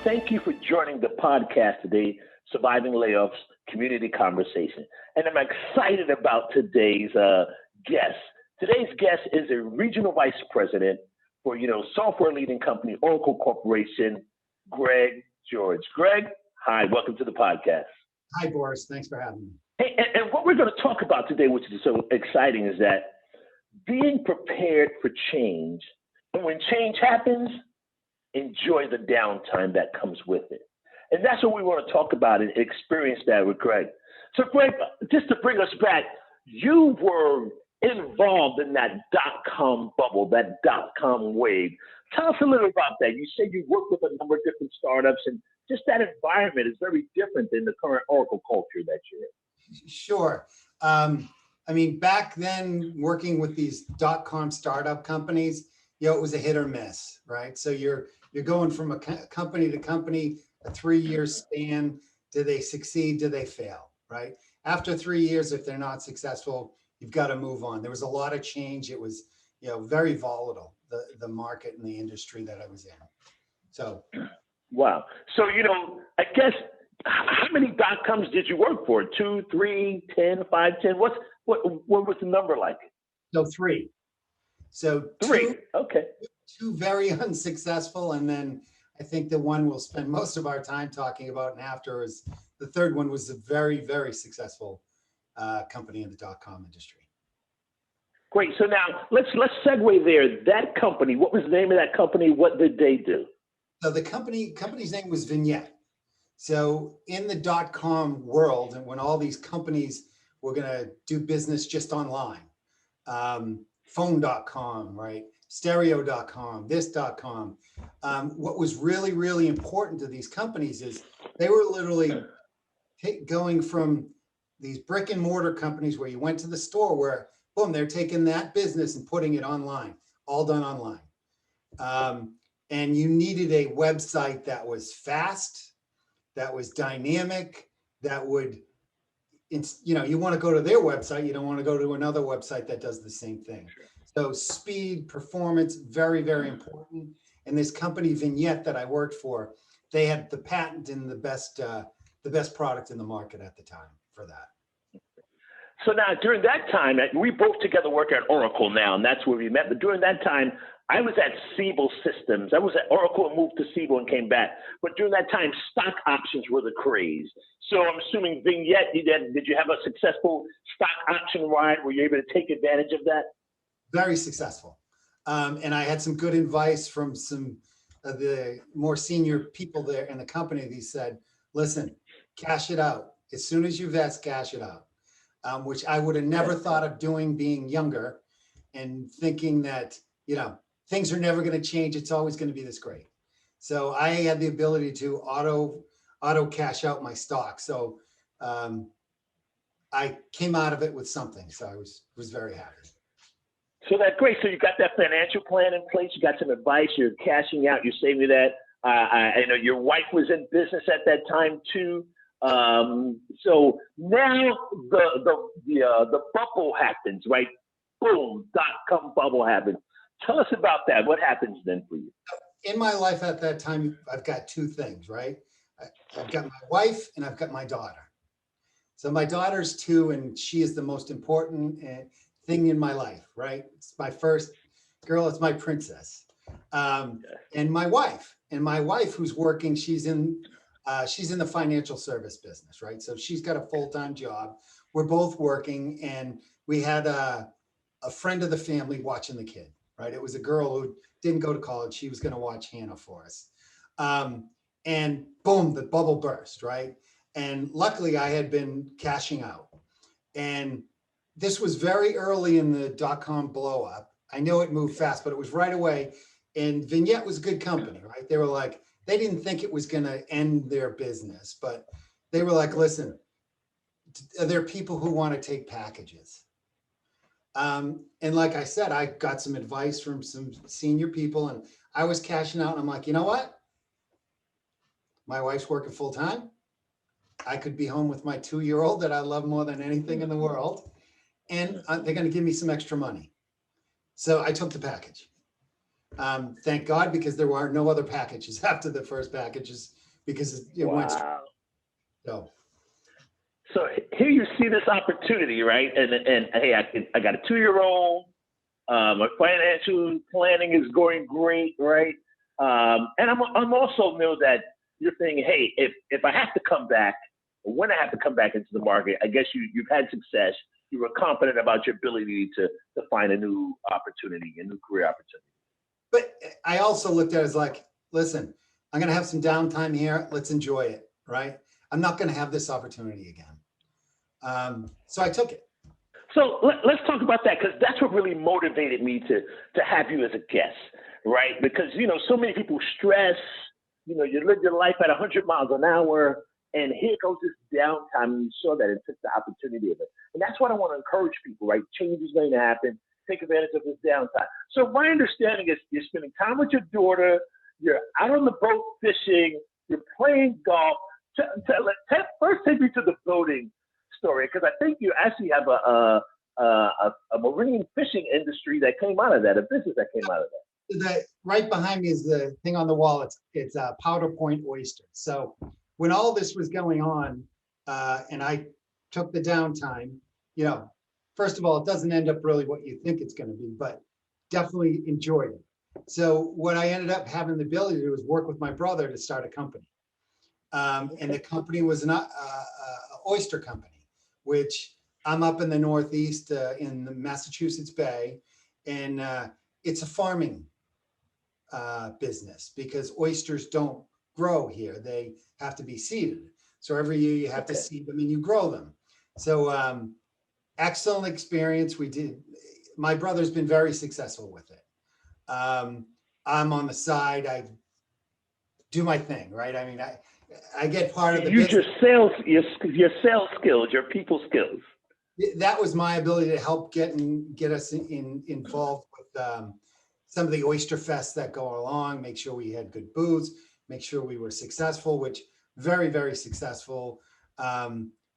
Thank you for joining the podcast today, Surviving Layoffs Community Conversation. And I'm excited about today's guest. Today's guest is a regional vice president for, software leading company, Oracle Corporation, Greg George. Greg, hi, welcome to the podcast. Hi, Boris. Thanks for having me. Hey, and what we're going to talk about today, which is so exciting, is that being prepared for change. And when change happens, enjoy the downtime that comes with it. And that's what we want to talk about and experience that with Greg. So Greg, just to bring us back, you were involved in that dot-com bubble, that dot-com wave. Tell us a little about that. You said you worked with a number of different startups, and just that environment is very different than the current Oracle culture that you're in. Sure. Back then, working with these dot-com startup companies, it was a hit or miss, right? So you're going from a company to company, a 3-year span. Do they succeed? Do they fail, right? After 3 years, if they're not successful, you've got to move on. There was a lot of change. It was, very volatile, the market and the industry that I was in. So. Wow. So, I guess, how many dot-coms did you work for? 2, 3, 10, 5, 10? What was the number like? No, 3. So 3, okay. 2 very unsuccessful, and then I think the one we'll spend most of our time talking about and after is the third one was a very, very successful company in the dot-com industry. Great. So now let's segue there. That company, what was the name of that company? What did they do? So the company's name was Vignette. So in the dot-com world, and when all these companies were going to do business just online, phone.com, right? Stereo.com, this.com. What was really, really important to these companies is they were literally going from these brick and mortar companies where you went to the store where, boom, they're taking that business and putting it online, all done online. And you needed a website that was fast, that was dynamic, that would, you want to go to their website, you don't want to go to another website that does the same thing. Sure. So speed, performance, very, very important. And this company Vignette that I worked for, they had the patent and the best product in the market at the time for that. So now during that time, we both together work at Oracle now, and that's where we met. But during that time, I was at Siebel Systems. I was at Oracle and moved to Siebel and came back. But during that time, stock options were the craze. So I'm assuming Vignette, did you have a successful stock option ride? Were you able to take advantage of that? Very successful. And I had some good advice from some of the more senior people there in the company. They said, listen, cash it out. As soon as you vest, cash it out. Which I would have never thought of doing being younger and thinking that, things are never going to change. It's always going to be this great. So I had the ability to auto cash out my stock. So I came out of it with something. So I was very happy. So that's great. So you got that financial plan in place. You got some advice. You're cashing out. You're saving that. I know your wife was in business at that time too. So now the bubble happens, right? Boom, dot-com bubble happens. Tell us about that. What happens then for you? In my life at that time, I've got 2 things, right? I've got my wife and I've got my daughter. So my daughter's 2, and she is the most important thing in my life, right? It's my first girl. It's my princess. And my wife, who's working, she's in the financial service business, right? So she's got a full-time job. We're both working, and we had a friend of the family watching the kid, right? It was a girl who didn't go to college. She was going to watch Hannah for us. And boom, the bubble burst, right? And luckily I had been cashing out. And this was very early in the dot-com blow up. I know it moved fast, but it was right away. And Vignette was a good company, right? They were like, they didn't think it was going to end their business, but they were like, listen, there are people who want to take packages. And like I said, I got some advice from some senior people, and I was cashing out, and I'm like, you know what? My wife's working full time. I could be home with my 2-year-old that I love more than anything in the world. And they're going to give me some extra money. So I took the package. Thank God, because there were no other packages after the first packages because it went straight. Wow. So So here you see this opportunity, right? And hey, I got a 2 year old. My financial planning is going great, right? And I'm also know that you're thinking, hey, if I have to come back, or when I have to come back into the market, I guess you've had success. You were confident about your ability to find a new opportunity, a new career opportunity. but I also looked at it as like, listen, I'm going to have some downtime here. Let's enjoy it, right? I'm not going to have this opportunity again. So I took it. So let's talk about that because that's what really motivated me to have you as a guest, right? Because so many people stress. You live your life at 100 miles an hour, and here goes this downtime. And you saw that and took the opportunity of it, and that's what I want to encourage people. Right, change is going to happen. Take advantage of this downtime. So my understanding is you're spending time with your daughter. You're out on the boat fishing. You're playing golf. First, take me to the boating story because I think you actually have a marine fishing industry that came out of that, a business that came out of that. Right behind me is the thing on the wall. It's Powder Point oysters. So when all this was going on, and I took the downtime, first of all, it doesn't end up really what you think it's going to be, but definitely enjoyed it. So what I ended up having the ability to do was work with my brother to start a company. And the company was an oyster company, which I'm up in the Northeast in the Massachusetts Bay, and it's a farming business because oysters don't grow here. They have to be seeded. So every year you have to seed them and you grow them. So excellent experience. My brother's been very successful with it. I'm on the side. I do my thing, right? I mean, I get part of the use business. your sales skills, your people skills. That was my ability to help get us involved with some of the oyster fests that go along, make sure we had good booths, make sure we were successful, which very, very successful.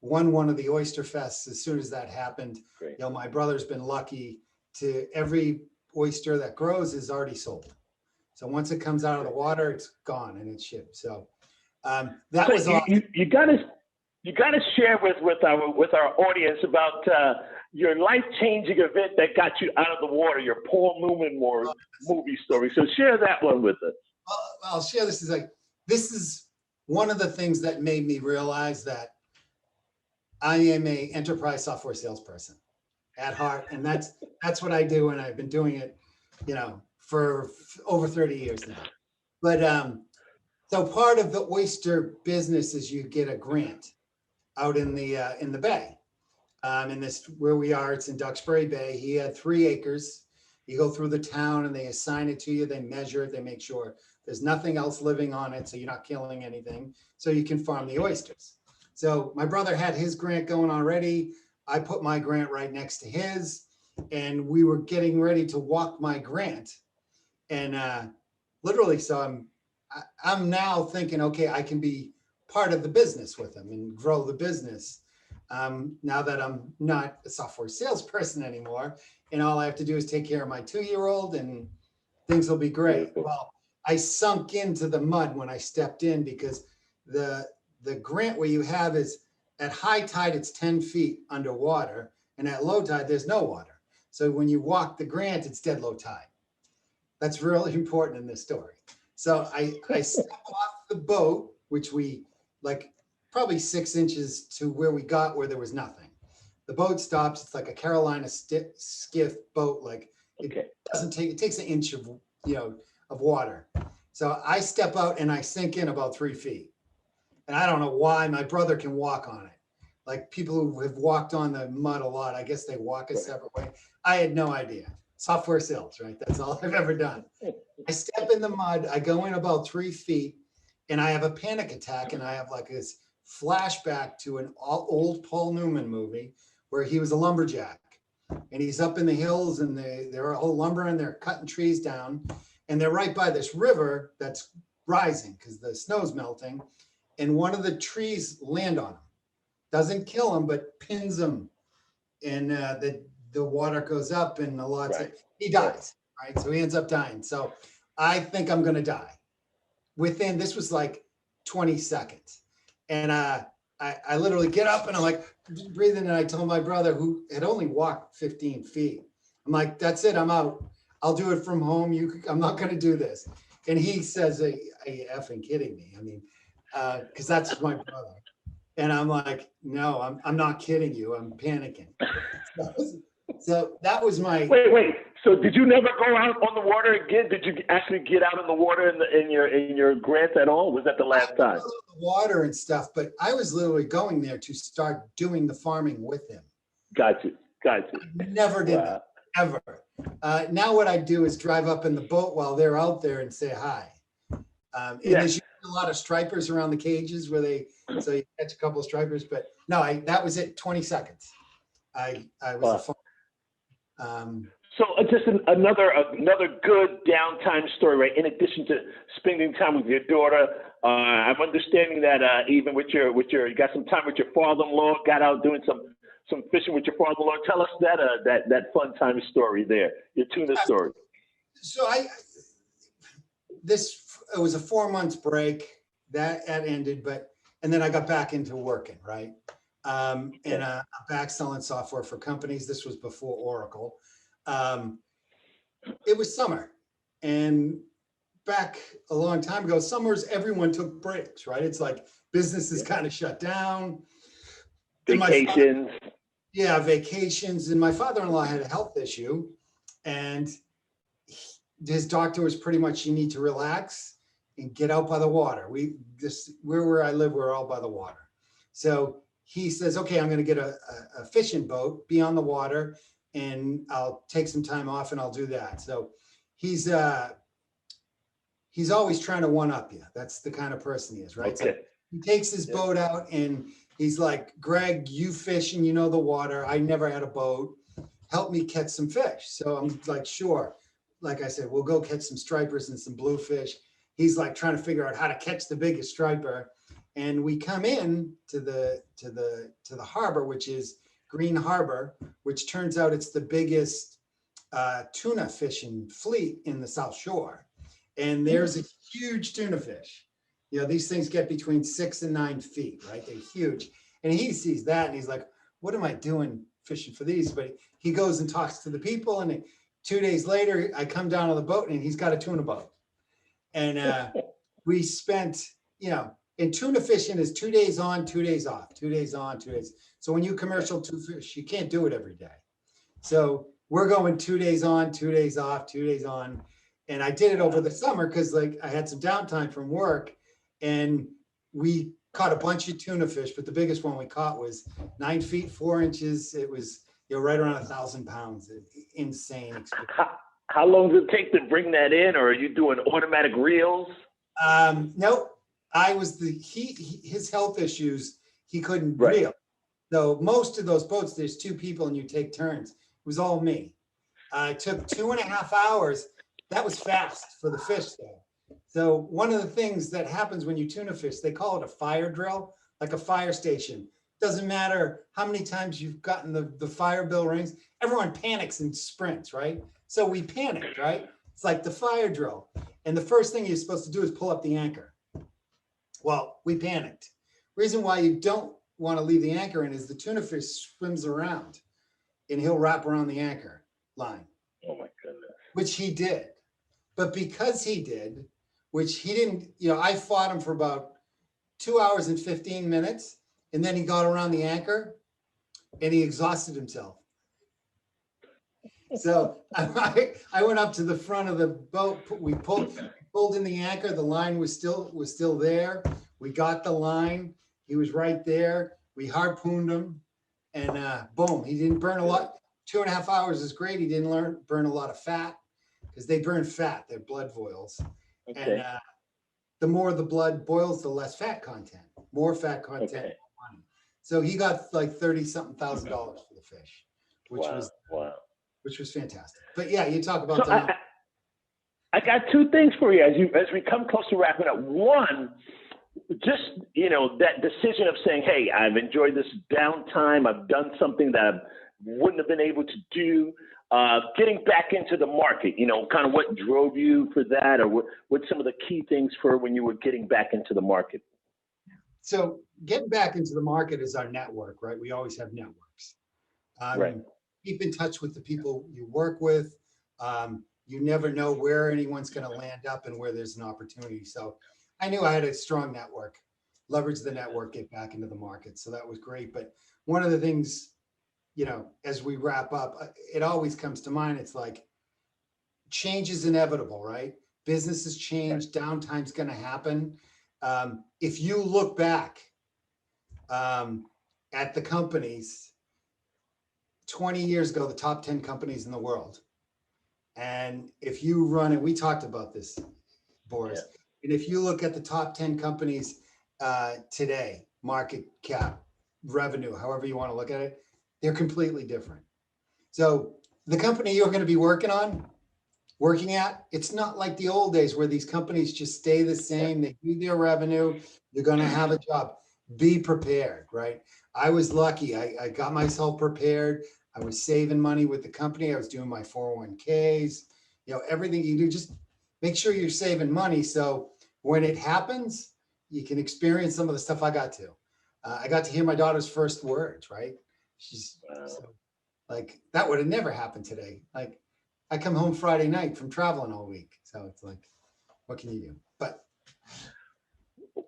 Won one of the oyster fests as soon as that happened. Great. My brother's been lucky to every oyster that grows is already sold. So once it comes out of the water, it's gone and it's shipped. So that was awesome. You got to share with our audience about your life-changing event that got you out of the water, your Paul Newman movie story. So share that one with us. I'll share this. This is one of the things that made me realize that I am a enterprise software salesperson at heart, and that's what I do, and I've been doing it, for over 30 years now. But so part of the oyster business is you get a grant out in the bay. In this where we are, it's in Duxbury Bay. He had 3 acres. You go through the town and they assign it to you. They measure it. They make sure there's nothing else living on it, so you're not killing anything, so you can farm the oysters. So my brother had his grant going already. I put my grant right next to his, and we were getting ready to walk my grant. And literally, so I'm now thinking, okay, I can be part of the business with him and grow the business. Now that I'm not a software salesperson anymore, and all I have to do is take care of my 2-year-old and things will be great. Well, I sunk into the mud when I stepped in because the grant where you have is at high tide, it's 10 feet underwater, and at low tide, there's no water. So when you walk the grant, it's dead low tide. That's really important in this story. So I step off the boat, which we probably 6 inches to where we got where there was nothing. The boat stops. It's like a Carolina skiff boat. It takes an inch of water. So I step out and I sink in about 3 feet. And I don't know why my brother can walk on it. Like people who have walked on the mud a lot, I guess they walk a separate way. I had no idea. Software sales, right? That's all I've ever done. I step in the mud. I go in about 3 feet and I have a panic attack. And I have this flashback to an old Paul Newman movie where he was a lumberjack. And he's up in the hills and they're all lumber and they're cutting trees down. And they're right by this river that's rising because the snow's melting. And one of the trees land on him. Doesn't kill him, but pins him. And the water goes up and he dies. right? So he ends up dying. So I think I'm going to die. This was like 20 seconds. And I literally get up and I'm like breathing. And I told my brother, who had only walked 15 feet, I'm like, that's it, I'm out. I'll do it from home. I'm not going to do this. And he says, are you effing kidding me? I mean, because that's my brother. And I'm like, no, I'm not kidding you. I'm panicking. So that was my. Wait. So did you never go out on the water again? Did you actually get out in the water in your grants at all? Was that the last time? The water and stuff, but I was literally going there to start doing the farming with him. Got you. I never did that, ever. Now what I do is drive up in the boat while they're out there and say hi. And there's a lot of stripers around the cages so you catch a couple of stripers, but no, that was it, 20 seconds. I was So just another good downtime story, right? In addition to spending time with your daughter, I'm understanding that even with your you got some time with your father-in-law, got out doing some fishing with your father-in-law. Tell us that fun time story there, your tuna story. So it was a 4 months break that ended, and then I got back into working, right? And I'm back selling software for companies. This was before Oracle. It was summer, and back a long time ago, summers, everyone took breaks, right? It's like businesses kind of shut down. Vacations. Vacations. And my father-in-law had a health issue, and his doctor was pretty much, you need to relax and get out by the water. Where I live, we're all by the water. So he says, okay, I'm going to get a fishing boat, be on the water, and I'll take some time off and I'll do that. So he's always trying to one up you. That's the kind of person he is, right? Okay. So he takes his boat out and he's like, Greg, you fish and you know the water. I never had a boat. Help me catch some fish. So I'm like, sure. Like I said, we'll go catch some stripers and some bluefish. He's like trying to figure out how to catch the biggest striper. And we come in to the harbor, which is Green Harbor, which turns out it's the biggest tuna fishing fleet in the South Shore. And there's a huge tuna fish. You know, these things get between 6 and 9 feet, right? They're huge. And he sees that and he's like, what am I doing fishing for these? But he goes and talks to the people, and 2 days later, I come down on the boat and he's got a tuna boat. And we spent, and tuna fishing is 2 days on, 2 days off, 2 days on, 2 days. So when you commercial tuna fish, you can't do it every day. So we're going 2 days on, 2 days off, 2 days on. And I did it over the summer because I had some downtime from work, and we caught a bunch of tuna fish, but the biggest one we caught was 9 feet, 4 inches. It was right around 1,000 pounds. Insane experience. How long does it take to bring that in, or are you doing automatic reels? Nope. I was his health issues, he couldn't reel. So most of those boats, there's 2 people and you take turns. It was all me. It took 2.5 hours. That was fast for the fish though. So one of the things that happens when you tuna fish, they call it a fire drill, like a fire station. Doesn't matter how many times you've gotten the fire bell rings, everyone panics and sprints, right? So we panicked, right? It's like the fire drill. And the first thing you're supposed to do is pull up the anchor. Well, we panicked. Reason why you don't want to leave the anchor in is the tuna fish swims around and he'll wrap around the anchor line. Oh my goodness. Which he did. But because he did, which he didn't, I fought him for about 2 hours and 15 minutes. And then he got around the anchor and he exhausted himself. So I went up to the front of the boat. We pulled in the anchor. The line was still there. We got the line. He was right there. We harpooned him, and boom, he didn't burn a lot. 2.5 hours is great. He didn't burn a lot of fat, because they burn fat. They're blood boils. Okay. And the more the blood boils, the less fat content. More fat content, more money. So he got like $30-something thousand for the fish, which was fantastic. But yeah, you talk about I got 2 things for you as we come close to wrapping up. One, just that decision of saying, hey, I've enjoyed this downtime. I've done something that I wouldn't have been able to do Getting back into the market, kind of what drove you for that, or what some of the key things for when you were getting back into the market? So getting back into the market is our network, right? We always have networks. Right. Keep in touch with the people you work with. You never know where anyone's going to land up and where there's an opportunity. So I knew I had a strong network, leverage the network, get back into the market. So that was great. But one of the things, as we wrap up, it always comes to mind. It's like change is inevitable, right? Businesses change, downtime's going to happen. If you look back at the companies 20 years ago, the top 10 companies in the world, and if you run, and we talked about this, Boris, and if you look at the top 10 companies today, market cap, revenue, however you want to look at it, they're completely different. So the company you're going to be working at, it's not like the old days where these companies just stay the same. They do their revenue. You're going to have a job. Be prepared, right? I was lucky. I got myself prepared. I was saving money with the company. I was doing my 401ks, everything you do, just make sure you're saving money. So when it happens, you can experience some of the stuff I got to. I got to hear my daughter's first words, right? So, like, that would have never happened today. Like, I come home Friday night from traveling all week. So it's like, what can you do? But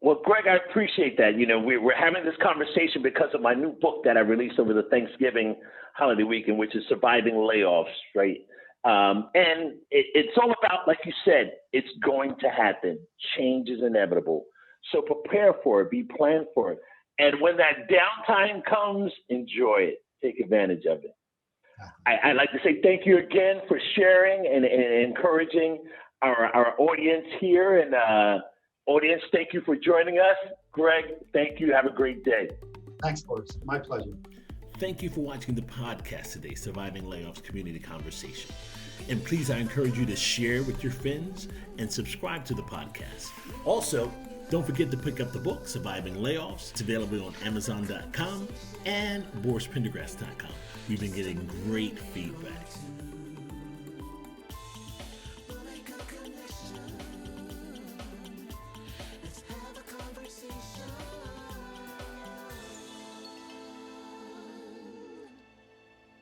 well, Greg, I appreciate that. We're having this conversation because of my new book that I released over the Thanksgiving holiday weekend, which is Surviving Layoffs, right? And it's all about, like you said, it's going to happen. Change is inevitable. So prepare for it, be planned for it. And when that downtime comes, enjoy it. Take advantage of it. I'd like to say thank you again for sharing and encouraging our audience here. And audience, thank you for joining us. Greg, thank you. Have a great day. Thanks, Boris. My pleasure. Thank you for watching the podcast today, Surviving Layoffs Community Conversation. And please, I encourage you to share with your friends and subscribe to the podcast. Also, don't forget to pick up the book, Surviving Layoffs. It's available on Amazon.com and BorisPendergrass.com. We've been getting great feedback.